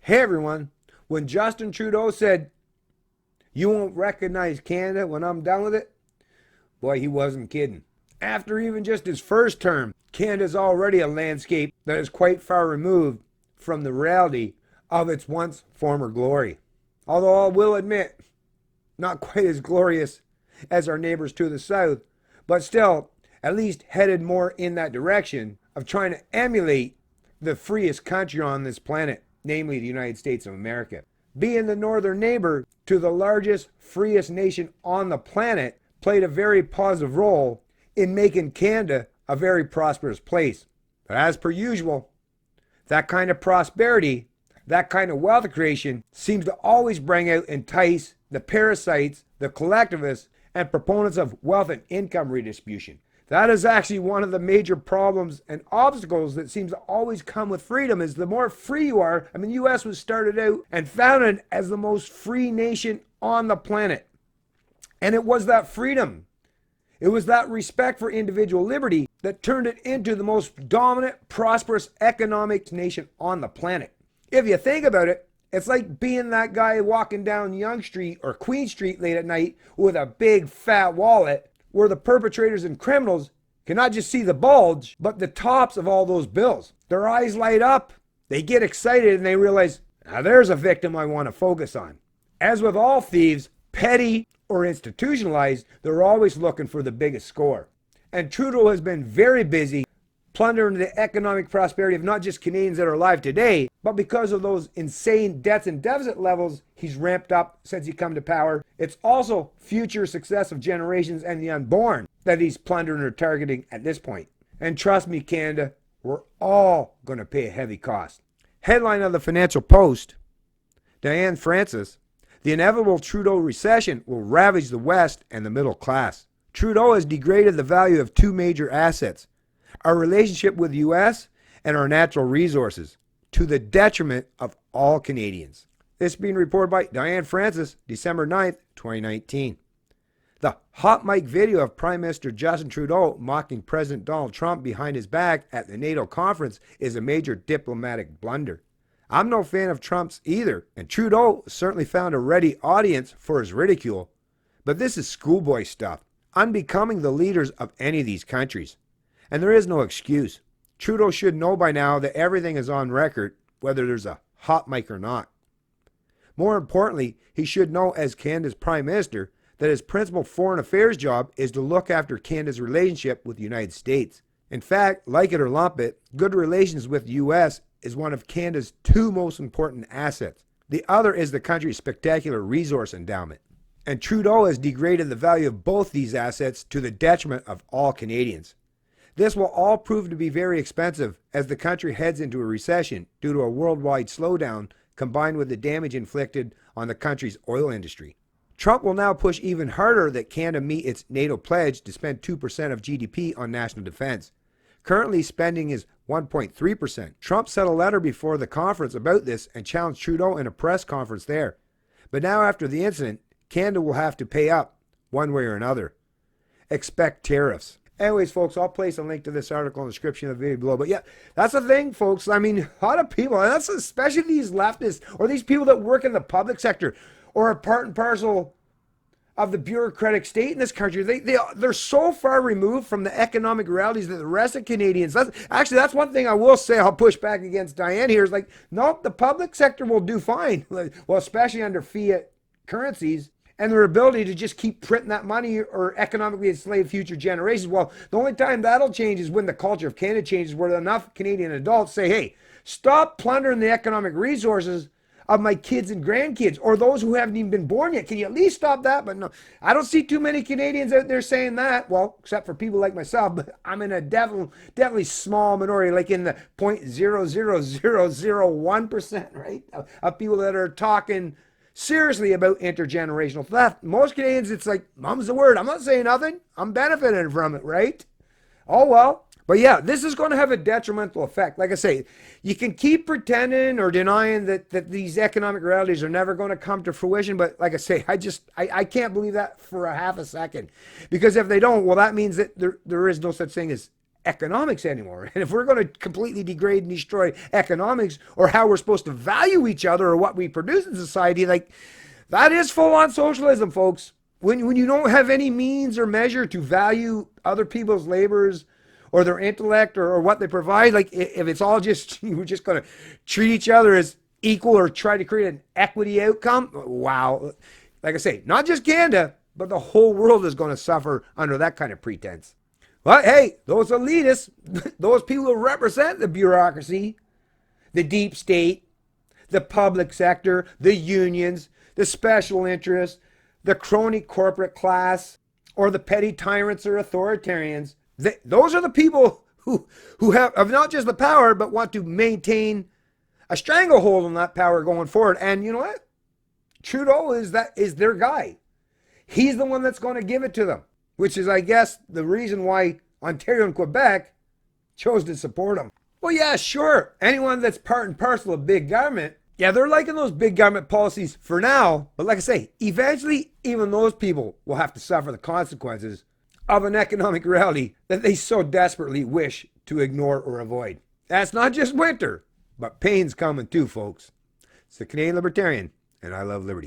Hey everyone, when Justin Trudeau said, "You won't recognize Canada when I'm done with it," boy, he wasn't kidding. After even just his first term, Canada's already a landscape that is quite far removed from the reality of its once former glory. Although I will admit, not quite as glorious as our neighbors to the south, but still at least headed more in that direction of trying to emulate the freest country on this planet, namely the United States of America. Being the northern neighbor to the largest, freest nation on the planet played a very positive role in making Canada a very prosperous place. But as per usual, that kind of prosperity, that kind of wealth creation seems to always bring out, entice the parasites, the collectivists, and proponents of wealth and income redistribution. That is actually one of the major problems and obstacles that seems to always come with freedom. Is the more free you are, I mean, the U.S. was started out and founded as the most free nation on the planet. And it was that freedom, it was that respect for individual liberty that turned it into the most dominant, prosperous economic nation on the planet. If you think about it, it's like being that guy walking down Yonge Street or Queen Street late at night with a big fat wallet, where the perpetrators and criminals cannot just see the bulge, but the tops of all those bills. Their eyes light up, they get excited, and they realize, now there's a victim I want to focus on. As with all thieves, petty or institutionalized, they're always looking for the biggest score. And Trudeau has been very busy plundering the economic prosperity of not just Canadians that are alive today, but because of those insane debts and deficit levels he's ramped up since he come to power, it's also future success of generations and the unborn that he's plundering or targeting at this point. And trust me, Canada, we're all going to pay a heavy cost. Headline of the Financial Post, Diane Francis, the inevitable Trudeau recession will ravage the West and the middle class. Trudeau has degraded the value of two major assets, our relationship with the U.S. and our natural resources, to the detriment of all Canadians. This being reported by Diane Francis, December 9th, 2019. The hot mic video of Prime Minister Justin Trudeau mocking President Donald Trump behind his back at the NATO conference is a major diplomatic blunder. I'm no fan of Trump's either, and Trudeau certainly found a ready audience for his ridicule, but this is schoolboy stuff, unbecoming the leaders of any of these countries. And there is no excuse. Trudeau should know by now that everything is on record, whether there's a hot mic or not. More importantly, he should know as Canada's Prime Minister that his principal foreign affairs job is to look after Canada's relationship with the United States. In fact, like it or lump it, good relations with the U.S. is one of Canada's two most important assets. The other is the country's spectacular resource endowment. And Trudeau has degraded the value of both these assets to the detriment of all Canadians. This will all prove to be very expensive as the country heads into a recession due to a worldwide slowdown combined with the damage inflicted on the country's oil industry. Trump will now push even harder that Canada meet its NATO pledge to spend 2% of GDP on national defense. Currently, spending is 1.3%. Trump sent a letter before the conference about this and challenged Trudeau in a press conference there. But now after the incident, Canada will have to pay up one way or another. Expect tariffs. Anyways, folks, I'll place a link to this article in the description of the video below. But yeah, that's the thing, folks. I mean, a lot of people, and that's especially these leftists or these people that work in the public sector or are part and parcel of the bureaucratic state in this country. They're so far removed from the economic realities that the rest of Canadians. That's one thing I will say. I'll push back against Diane here. Is like, nope, the public sector will do fine. Well, especially under fiat currencies and their ability to just keep printing that money or economically enslave future generations. Well, the only time that'll change is when the culture of Canada changes, where enough Canadian adults say, hey, stop plundering the economic resources of my kids and grandkids, or those who haven't even been born yet. Can you at least stop that? But no, I don't see too many Canadians out there saying that. Well, except for people like myself, but I'm in a definitely small minority, like in the 0.00001%, right, of people that are talking seriously about intergenerational theft. Most Canadians, it's like, mum's the word. I'm not saying nothing. I'm benefiting from it, right? Oh, well. But yeah, this is going to have a detrimental effect. Like I say, you can keep pretending or denying that these economic realities are never going to come to fruition. But like I say, I can't believe that for a half a second. Because if they don't, well, that means that there is no such thing as economics anymore. And if we're going to completely degrade and destroy economics or how we're supposed to value each other or what we produce in society, like that is full on socialism, folks. When you don't have any means or measure to value other people's labors or their intellect or what they provide, like if it's all just, we're just going to treat each other as equal or try to create an equity outcome, wow. Like I say, not just Canada, but the whole world is going to suffer under that kind of pretense. But hey, those elitists, those people who represent the bureaucracy, the deep state, the public sector, the unions, the special interests, the crony corporate class, or the petty tyrants or authoritarians, those are the people who have not just the power, but want to maintain a stranglehold on that power going forward. And you know what? Trudeau is their guy. He's the one that's going to give it to them, which is, I guess, the reason why Ontario and Quebec chose to support him. Well, yeah, sure. Anyone that's part and parcel of big government, yeah, they're liking those big government policies for now. But like I say, eventually, even those people will have to suffer the consequences of an economic reality that they so desperately wish to ignore or avoid. That's not just winter, but pain's coming too, folks. It's the Canadian Libertarian, and I love liberty.